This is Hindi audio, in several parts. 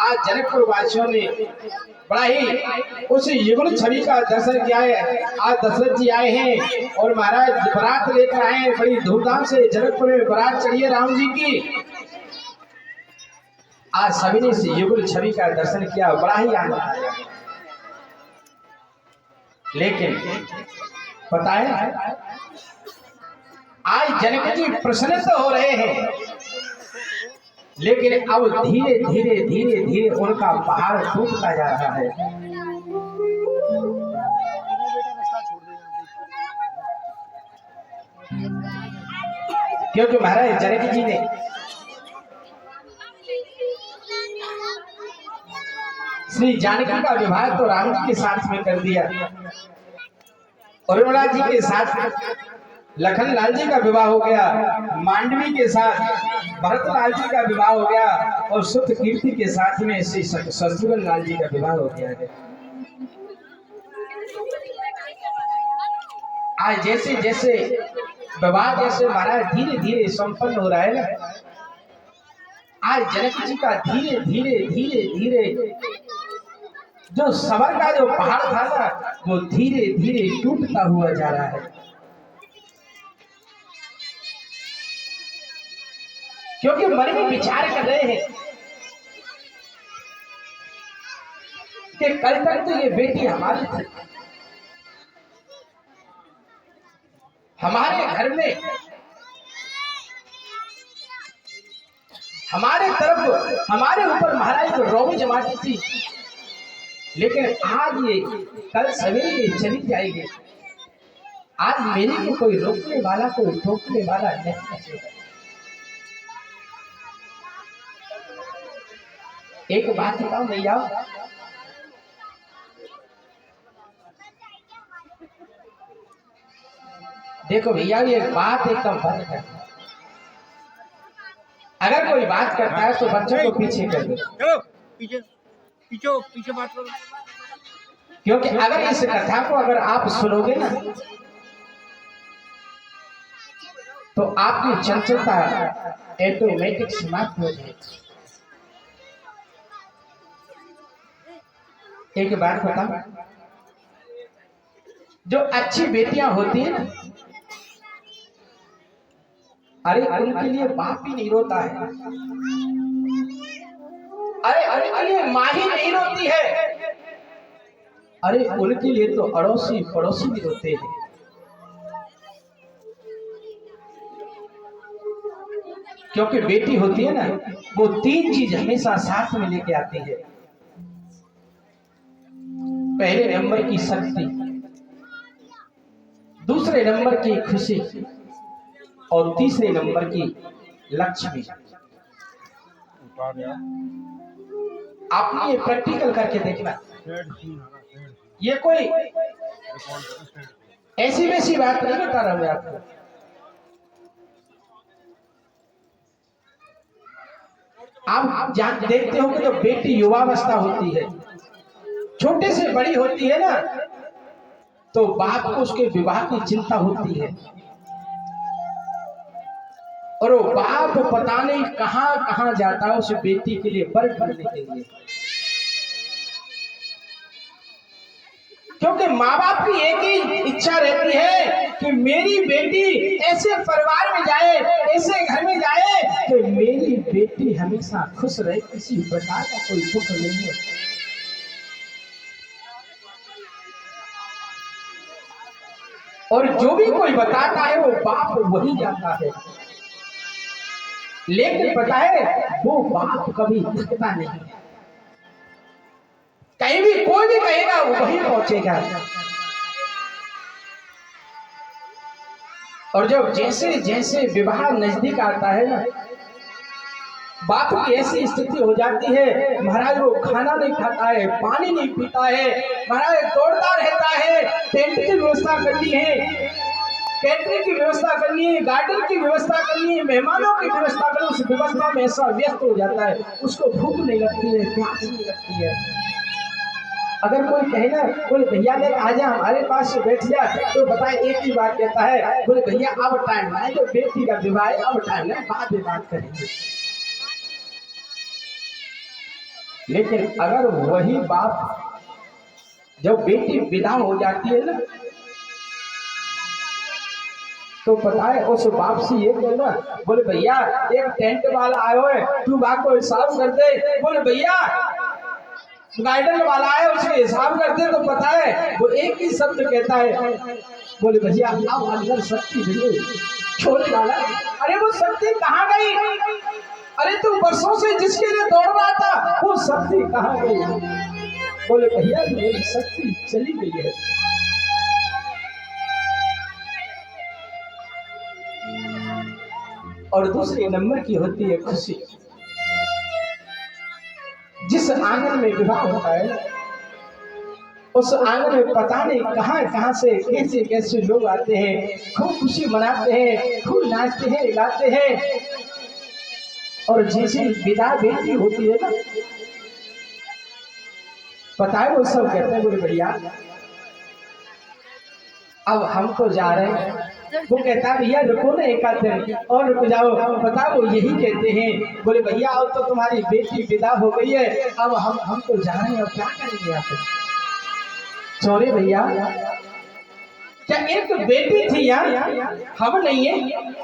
आज जनकपुर वासियों ने बड़ा ही उस युगल छवि का दर्शन किया है। आज दशरथ जी आए हैं और महाराज बारात लेकर आए हैं, बड़ी धूमधाम से जनकपुर में बारात चढ़ी है राम जी की। आज सभी ने इस युगल छवि का दर्शन किया, बड़ा ही आनंद आया। लेकिन पता है आज जनक जी प्रसन्न तो हो रहे हैं, लेकिन अब धीरे धीरे धीरे धीरे उनका पहाड़ टूटता जा रहा है। क्योंकि महाराज जनक जी ने श्री जानकी का विवाह तो राम जी के साथ में कर दिया, उर्मिला जी के साथ लखन लाल जी का विवाह हो गया, मांडवी के साथ भरत लाल जी का विवाह हो गया और सुत कीर्ति के साथ में श्री शत्रुघ्न लाल जी का विवाह हो गया है। आज जैसे जैसे विवाह जैसे महाराज धीरे धीरे संपन्न हो रहा है ना, आज जनक जी का धीरे धीरे धीरे धीरे जो सबर का जो पहाड़ था ना, वो धीरे धीरे टूटता हुआ जा रहा है। क्योंकि मन में विचार कर रहे हैं कि कल तक तो ये बेटी हमारी थी, हमारे घर में हमारे तरफ हमारे ऊपर महाराज को रौब जमाती थी, लेकिन आज ये कल सवेरे ये चली जाएगी। आज मेरे को कोई रोकने वाला कोई टोकने वाला नहीं बचेगा। एक बात बताओ भैया, देखो भैया ये बात एकदम बंद है। अगर कोई बात करता है तो बच्चों को पीछे कर दो, पीछे बात करो। क्योंकि अगर इस कथा को अगर आप सुनोगे ना तो आपकी चंचलता ऑटोमेटिक समाप्त हो जाएगी। एक बात बता, जो अच्छी बेटियां होती है ना, अरे उनके लिए बाप ही नहीं रोता है, अरे उनके लिए माँ ही नहीं रोती है, अरे उनके लिए तो अड़ोसी पड़ोसी भी रोते हैं। क्योंकि बेटी होती है ना, वो तीन चीज हमेशा साथ में लेके आती है। पहले नंबर की शक्ति, दूसरे नंबर की खुशी और तीसरे नंबर की लक्ष्मी। आपने ये प्रैक्टिकल करके देखना, ये कोई ऐसी वैसी बात नहीं बता रहा हूं आपको। आप देखते हो कि तो बेटी युवावस्था होती है, छोटे से बड़ी होती है ना, तो बाप को उसके विवाह की चिंता होती है और वो बाप पता नहीं कहां कहां जाता है उस बेटी के लिए वर ढूंढने के लिए। क्योंकि माँ बाप की एक ही इच्छा रहती है कि मेरी बेटी ऐसे परिवार में जाए, ऐसे घर में जाए कि मेरी बेटी हमेशा खुश रहे, किसी प्रकार का कोई दुख नहीं हो। और जो भी कोई बताता है वो बाप वही जाता है, लेकिन पता है वो बाप कभी थकता नहीं। कहीं भी कोई भी कहेगा वो वहीं पहुंचेगा। और जब जैसे जैसे विवाह नजदीक आता है ना, बाप की ऐसी स्थिति हो जाती है, महाराज वो खाना नहीं खाता है, पानी नहीं पीता है, महाराज दौड़ता रहता है। टेंट की व्यवस्था करनी है, कैटरिंग की व्यवस्था करनी है, गार्डन की व्यवस्था करनी है, मेहमानों की व्यवस्था करनी, उस व्यवस्था में ऐसा व्यस्त हो जाता है, उसको भूख नहीं लगती है, प्यास नहीं लगती है। अगर कोई कहे ना, बोले भैया ने आजा हमारे पास से बैठ जा, तो बताए एक ही बात कहता है, बोले भैया अब टाइम है, जो बेटी का विवाह है अब टाइम है, बाद में बात करेंगे। लेकिन अगर वही बाप जब बेटी विदा हो जाती है ना, तो पता है उस बाप से ये कहना, बोले भैया एक टेंट वाला आयो है, तू बाप को हिसाब कर दे। बोले भैया गार्डन वाला आया, उसके हिसाब करते। तो पता है वो एक ही शब्द कहता है, बोले भैया अब अंदर शक्ति नहीं छोड़ने वाला। अरे वो शक्ति कहाँ गई? अरे तू वर्षों से जिसके लिए दौड़ रहा था वो शक्ति कहाँ गई? बोले भैया मेरी शक्ति चली गई है। और दूसरे नंबर की होती है खुशी। जिस आंगन में विवाह होता है उस आंगन में पता नहीं कहां से कैसे कैसे लोग आते हैं, खूब खुशी मनाते हैं, खूब नाचते हैं, गाते हैं। और जैसी विदा बेटी होती है ना, पता है वो सब कहते हैं, बोले भैया अब हम तो जा रहे हैं। वो कहता है भैया रुको ना एक आध दिन और रुक जाओ। पता वो यही कहते हैं, बोले भैया अब तो तुम्हारी बेटी विदा हो गई है, अब हम तो जा रहे हैं, अब क्या करेंगे आप? सॉरी भैया, क्या एक बेटी थी यार, हम नहीं है?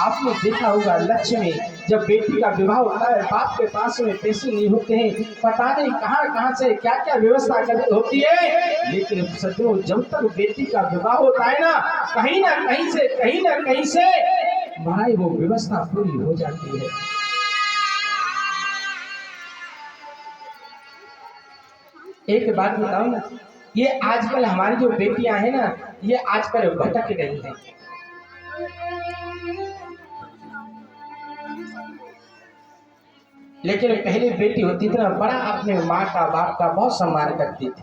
आपने देखा होगा लक्ष्मी जब बेटी का विवाह होता है, बाप के पास में पैसे नहीं होते हैं, पता नहीं कहां से क्या क्या व्यवस्था करनी होती है। लेकिन सचो जब तक बेटी का विवाह होता है ना कहीं ना कहीं से भाई वो व्यवस्था पूरी हो जाती है। एक बात बताओ ना, ये आजकल हमारी जो बेटियां हैं ना, ये आजकल भटक रही हैं। लेकिन पहले बेटी होती थी ना, बड़ा अपने माँ का बाप का बहुत सम्मान करती थी,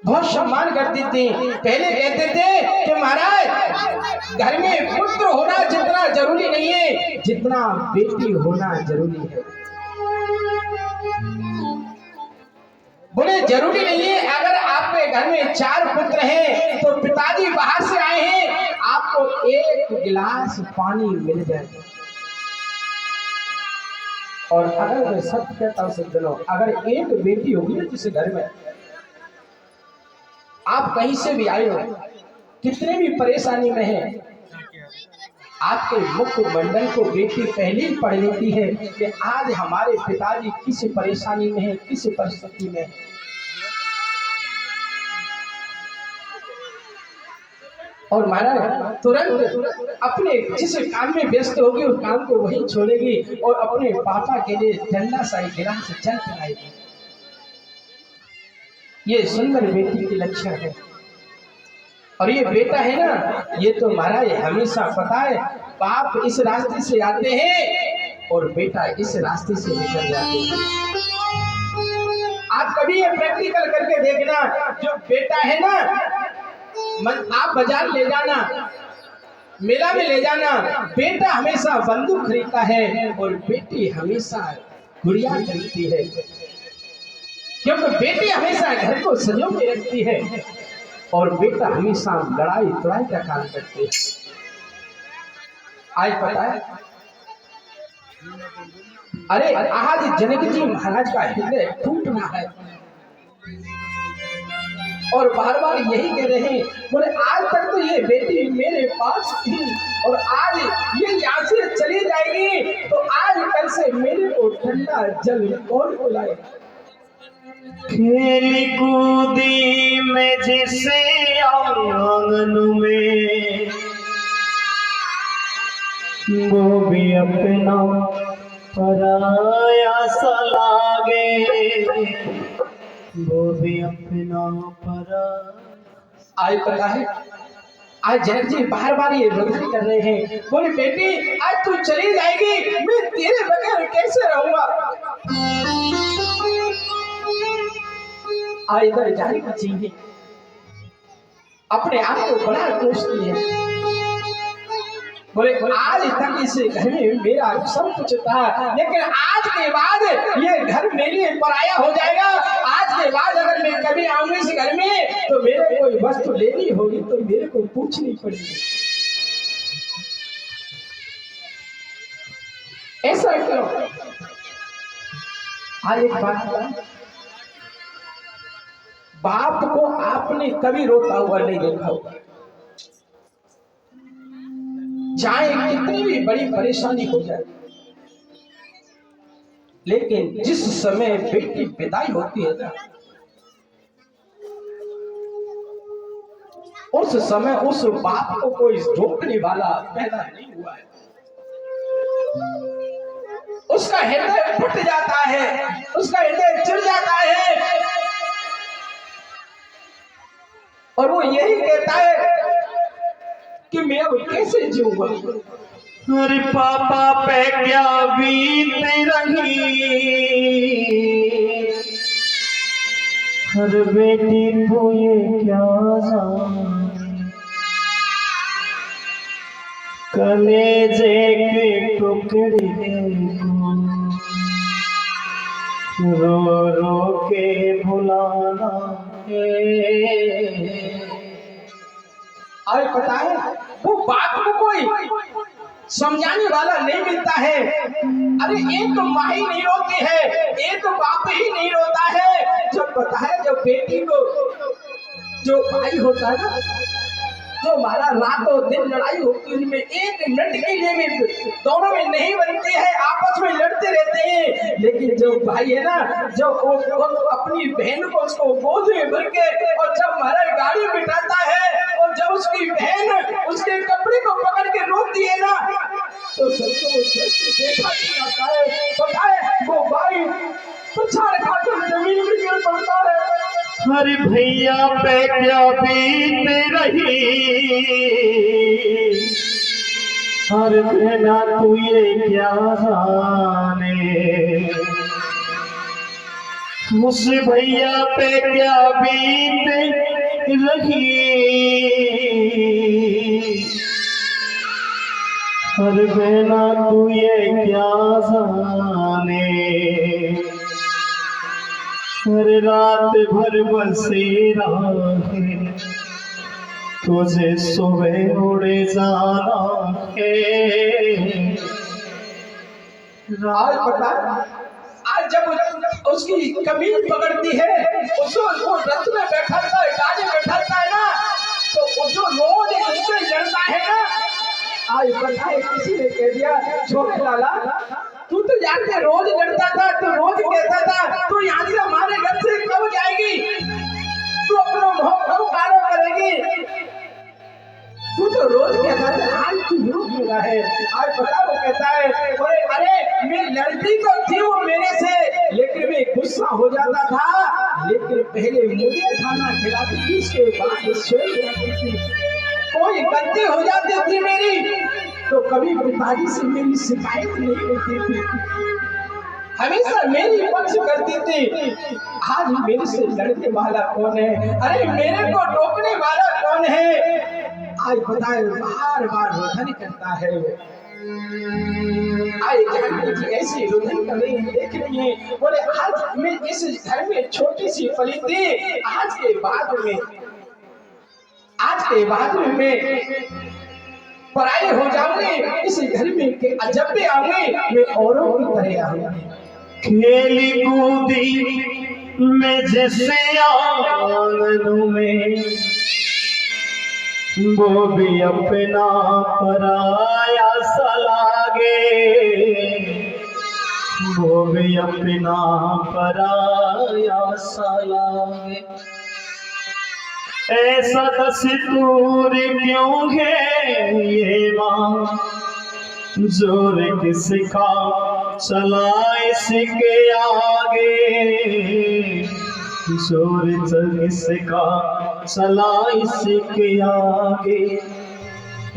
बहुत सम्मान करती थी। पहले कहते थे कि महाराज घर में पुत्र होना जितना जरूरी नहीं है जितना बेटी होना जरूरी है। बोले जरूरी नहीं है अगर आपके घर में 4 पुत्र हैं तो पिताजी बाहर से आए हैं, आपको एक गिलास पानी मिल जाए। और अगर मैं सत्य कहता हूं सज्जनों, अगर एक बेटी होगी ना जिस घर में, आप कहीं से भी आए हो, कितने भी परेशानी में है, आपके मुख्य मंडल को बेटी पहले ही पढ़ लेती है कि आज हमारे पिताजी किस परेशानी में है, किस परिस्थिति में है। और महाराज तुरंत अपने जिस काम में व्यस्त होगी उस काम को वही छोड़ेगी और अपने पापा के लिए ठंडा सा गिलास जल पिलाएगी। ये सुंदर बेटी के लक्षण है। और ये बेटा है ना, ये तो महाराज हमेशा पता है बाप इस रास्ते से आते हैं और बेटा इस रास्ते से निकल जाते हैं। आप कभी ये प्रैक्टिकल करके देखना, जो बेटा है ना, आप बाजार ले जाना, मेला में ले जाना, बेटा हमेशा बंदूक खरीदता है और बेटी हमेशा गुड़िया खरीदती है, क्योंकि बेटी हमेशा घर को संजो के रखती है और बेटा हमेशा लड़ाई तड़ाई का काम करते हैं। आज पता है, अरे आज जनक जी महाराज का हृदय टूट रहा है और बार बार यही कह रहे हैं, बोले आज तक तो ये बेटी मेरे पास थी और आज ये यहाँ से चली जाएगी तो आज कल से मेरे को ठंडा जल कौन पिलाएगा? खेली कूदी में जैसे आंगन में, वो भी अपना पराया सा लागे, वो भी अपना पराया। आज पता है, आज जनक जी बार बार ये रोकथाम कर रहे हैं, बोले बेटी आज तू चली जाएगी, मैं तेरे बगैर कैसे रहूंगा? आज इधर जाने का चाहिए, अपने आप को बड़ा दोषती है। बोले आज तक इस घर में मेरा सब कुछ था, लेकिन आज के बाद ये घर मेरे लिए पराया हो जाएगा। आज के बाद अगर मैं कभी आऊंगी इस घर में तो मेरे कोई वस्तु लेनी होगी तो मेरे को पूछनी पड़ेगी। ऐसा क्यों? आज एक बात बताऊं, बाप को आपने कभी रोता हुआ नहीं देखा होगा, चाहे कितनी भी बड़ी परेशानी हो जाए, लेकिन जिस समय बेटी विदाई होती है ना, उस समय उस बाप को कोई रोकने वाला पैदा नहीं हुआ है। उसका हृदय फट जाता है, उसका हृदय चिढ़ जाता है, और वो यही कहता है कि मैं अब कैसे जीऊंगा। अरे पापा पे क्या बीत रही, हर बेटी को ये क्या जाने, कलेजे के टुकड़े को रो रो के भुलाना है। और पता है, वो बाप को कोई समझाने वाला नहीं मिलता है। अरे एक माँ ही नहीं रोती है, एक बाप ही नहीं रोता है। जब पता है, जब बेटी को जो भाई होता है ना, जो हमारा रातों दिन लड़ाई होती है, उनमें एक मिनट के लिए भी दोनों में नहीं बनती है, आपस में लड़ते रहते हैं। लेकिन जो भाई है ना, जो वो अपनी बहन को उसको गोद में भर के, और जब हमारा गाड़ी बिठाता है, और जब उसकी बहन उसके कपड़े को पकड़ के रोकती है ना, तो देखा जाता है, पता है वो भाई पछाड़ खाकर जमीन में गिर पड़ता है। अरे भैया पे क्या बीत रही, हर बहना तू ये क्या जाने, उस भैया पे क्या बीत रही, हर बहना तू ये क्या जाने, हर रात भर बसेरा है, तुझे सुबह उड़े जाना है। आज पता, आज जब उसकी कमीज पकड़ती है, उसको वो रथ में बैठाता है, गाड़ी में बैठाता है ना, तो वो जो रोज उससे लड़ता है ना, आज पता है किसी ने कह दिया, छोटे लाला तू तो जानते रोज लड़ता था, तू रोज कहता था तू यहाँ से हमारे घर से कब जाएगी, तू अपना मुंह कब काला करेगी, तू तो रोज कहता था, आज तू रुक गया है। आज पता वो कहता है, अरे मैं लड़ती तो थी वो मेरे से, लेकिन मैं गुस्सा हो जाता था, लेकिन पहले मुझे खाना खिलाती थी, उसके बाद सो जाती थी, कोई गलती हो जाती थी मेरी तो कभी पिताजी से मेरी शिकायत नहीं करती थी, हमेशा मेरी पक्ष करती थी। आज मेरे से लड़ने वाला कौन है, अरे मेरे को टोकने वाला कौन है। आज बताए बार बार रोधन करता है, आज जानती थी ऐसी रोधन कर रही है, देख रही है, बोले आज मैं इस घर में छोटी सी पली थी, आज के बाद में मैं पराई हो जाऊंगी, इस घर में के जब भी आऊंगी मैं औरों की तरह आऊंगी। खेली कूदी में जैसे आंगन में, वो भी अपना पराया सा लागे, वो भी अपना पराया सा लागे। ऐसा दस्तूर क्यों है ये माँ, जोर किसका चला इसके आगे, जोर किसका चला इसके आगे।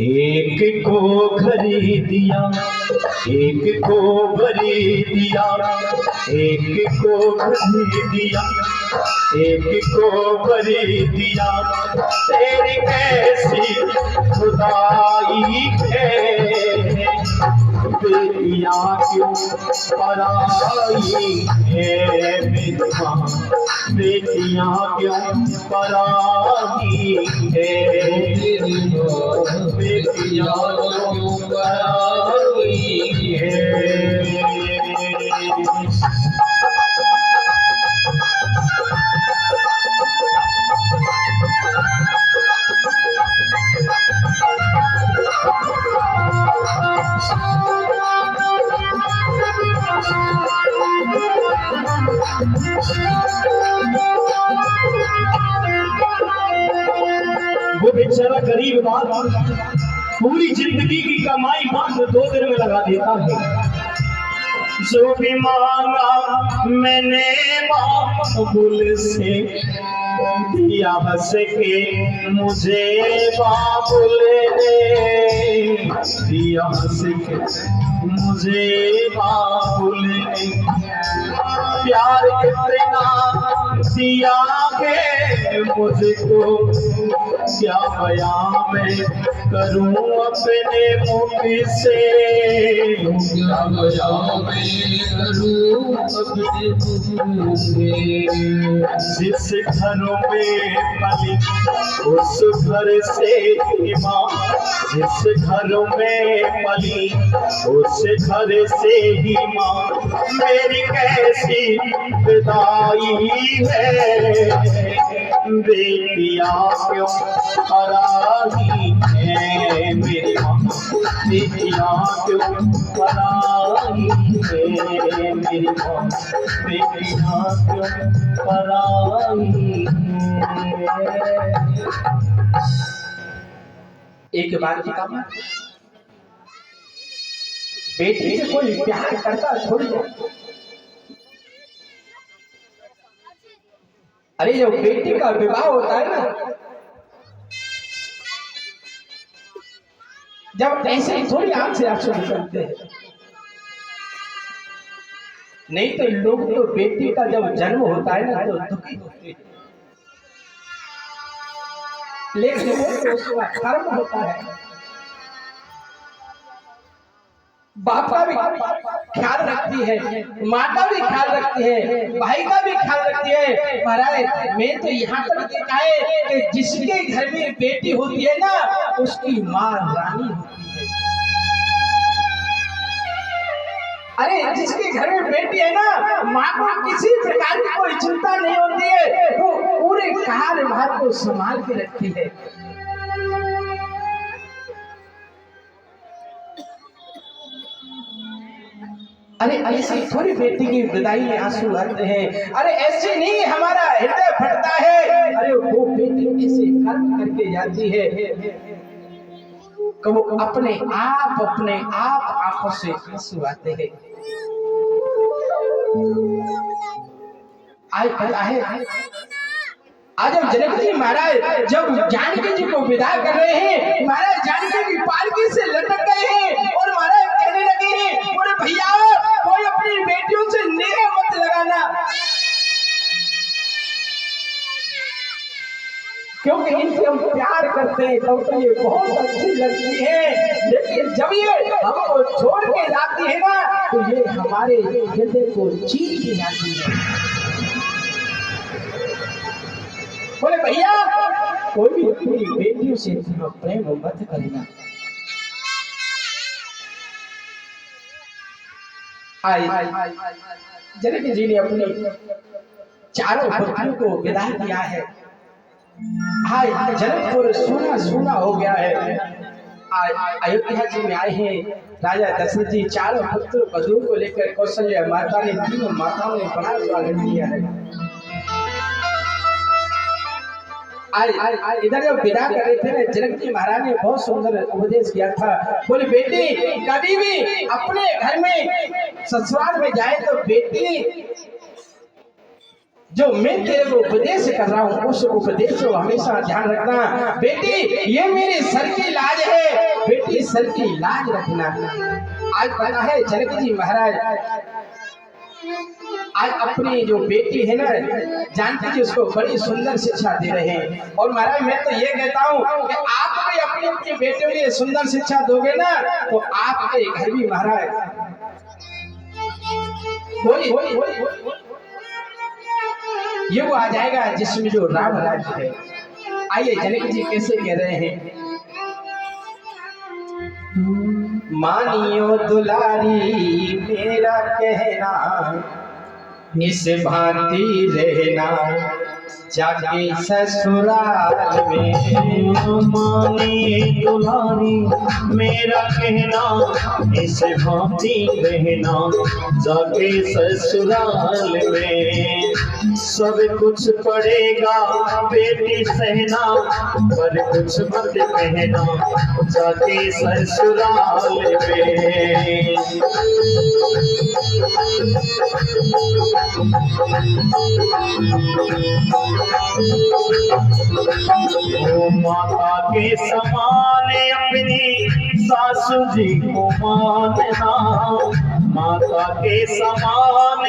एक को खरीदिया, एक को खरीदिया, एक को खरीदिया, एक को खरीदिया, तेरी कैसी खुदाई है, बेटियां क्यों पराई है मेरी माँ, बेटियां क्यों पराई है मेरी माँ, बेटियां क्यों पराई है। वो बेचारा गरीब बाप पूरी जिंदगी की कमाई मात्र 2 दिन में लगा देता है। जो भी मांगा मैंने बाबुल से दिया हंस के मुझे बाबुल ने दिया हंस के मुझे बाबुल ने प्यार कितना दिया है मुझको क्या बयां मैं करूं अपने मुख से क्या बयां मैं करूं अपने मुख से। जिस घर में पली उस घर से ही माँ जिस घर में पली उस घर से ही माँ मेरी कैसी विदाई है बेटिया क्यों पराई है मेरी माँ बेटिया क्यों पराई है मेरी माँ बेटिया क्यों पराई है। एक बार की काम बेटी से कोई प्यार करता थोड़ी है। अरे जब बेटी का विवाह होता है ना, जब ऐसे ही थोड़ी आंख से आंसू निकलते हैं। नहीं तो लोग तो बेटी का जब जन्म होता है ना तो दुखी होते हैं, लेकिन वो उसका कर्म होता है। बाप का भी ख्याल रखती है, माँ का भी ख्याल रखती है, भाई का भी ख्याल रखती है। महाराज मैं तो यहाँ तक देखा है कि जिसके घर में बेटी होती है ना उसकी माँ रानी होती है। अरे जिसके घर में बेटी है ना माँ को किसी प्रकार की कोई चिंता नहीं होती है, वो पूरे कार्यभार को संभाल के रखती है। अरे ऐसे थोड़ी बेटी की विदाई में आंसू आते हैं। अरे ऐसे नहीं हमारा हृदय फटता है। अरे वो बेटी ऐसे कर्म करके जाती है कि वो अपने आप आंखों से आंसू आते हैं। आज पता है आज हम जनक जी महाराज जब जानकी जी को विदा कर रहे हैं, महाराज जानकी की पालकी से लटक गए हैं और महाराज कहने लगे हैं बोले भैया कोई अपनी बेटियों से नेह मत लगाना, क्योंकि इनसे हम प्यार करते हैं तो ये बहुत अच्छी लगती है, लेकिन जब ये हमको छोड़ के जाती है ना तो ये हमारे हृदय को चीर के जाती है। बोले भैया कोई भी अपनी बेटियों से प्रेम मत करना। जनक जी ने अपनी चारों पुत्रियों को विदा किया है। जनकपुर सूना सूना हो गया है। अयोध्या जी में आए हैं राजा दशरथ जी, चारों पुत्र वधु को लेकर कौशल्या माता ने, तीनों माताओं ने बड़ा स्वागत किया है। इधर जब विदा कर रहे थे ना जनक जी महाराज ने बहुत सुंदर उपदेश किया था। बोले बेटी कभी भी अपने घर में ससुराल में जाए तो बेटी जो मैं तेरे को उपदेश कर रहा हूँ उस उपदेश को हमेशा ध्यान रखना। बेटी ये मेरे सर की लाज है, बेटी सर की लाज रखना। आज पता है जनक जी महाराज आज अपनी जो बेटी है ना जानकी जी उसको बड़ी सुंदर शिक्षा दे रहे हैं। और महाराज मैं तो ये कहता हूँ कि आप भी अपनी अपनी बेटियों के लिए सुंदर शिक्षा दोगे ना तो आपके घर भी महाराज युग आ जाएगा जिसमें जो राम राज्य है। आइए जनक जी कैसे कह रहे हैं, मानियो दुलारी मेरा कहना इस भांति रहना, जाके ससुराल में। मानिए दुलारी मेरा कहना, इसे भांति रहना जाके ससुराल में। सब कुछ पड़ेगा बेटी सहना, पर कुछ मत कहना जाके ससुराल में। ओ माता के समान अपनी सासू जी को मानना, माता के समान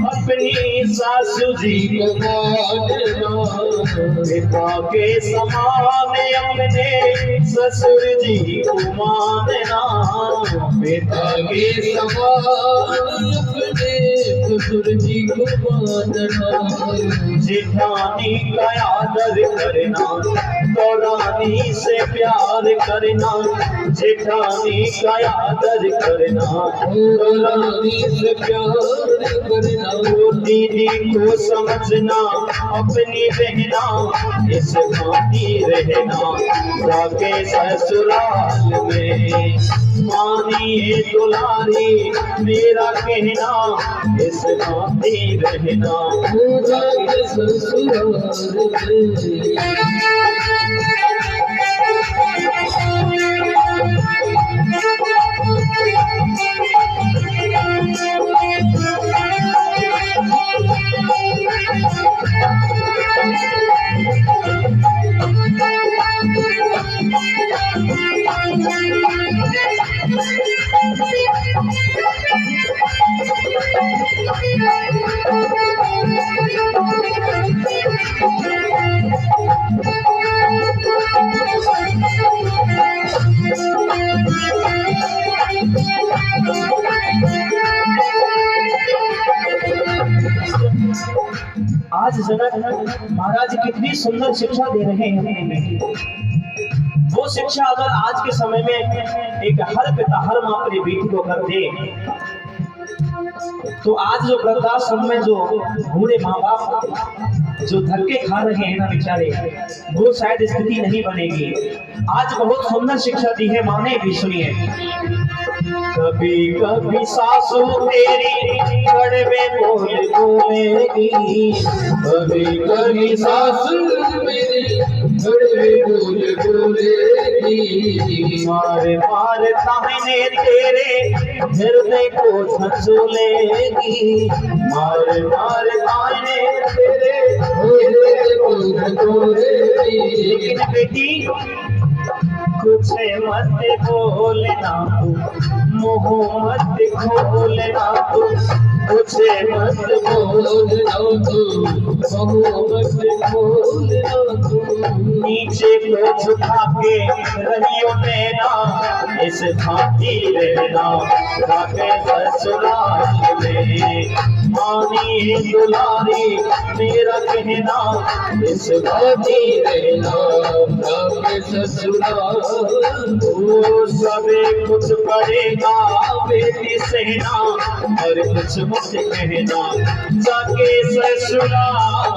अपनी सासू जी को मानना, पिता के समान अपने ससुर जी को मानना, पिता के समान अपने ससुर जी को मानना। जेठानी का आदर करना, दौरानी से प्यार करना, जेठानी का आदर करना, दौरानी से प्यार करना। वो दीदी को समझना अपनी बहना, इस भांति रहना जाके ससुराल में। मानिए दुलारी मेरा कहना, इस भांति रहना जाके ससुराल में। आज जनक महाराज कितनी सुंदर शिक्षा दे रहे हैं अपने बेटे को। वो शिक्षा अगर आज के समय में एक हर पिता हर माँ अपनी बेटी को कर दे, तो आज जो वृद्धाश्रम में जो बूढ़े माँ बाप जो धक्के खा रहे हैं ना बेचारे, वो शायद स्थिति नहीं बनेगी। आज बहुत सुंदर शिक्षा दी है माँ ने भी, सुनिए। कभी कभी सासू तेरी कड़वे बोल बोलेगी, कभी कभी सासू मेरी कड़वे बोल बोलेगी। मार मार ताने तेरे हृदय को झंझोलेगी, मार मार ताने तेरे हृदय को झंझोलेगी। लेकिन बेटी कुछ मत बोलना तू, मुँह मत खोलना तू, कुछ मत बोलना तू, मुँह मत खोलना तू। नीचे को झुका के रहियो नैना, इस भांति रहना जाके ससुराल में। मानिए दुलारी मेरा कहना, इस भांति रहना जाके ससुराल। वो सबे कुछ पड़ेगा बेटी सहना, और कुछ मत कहना जाके ससुराल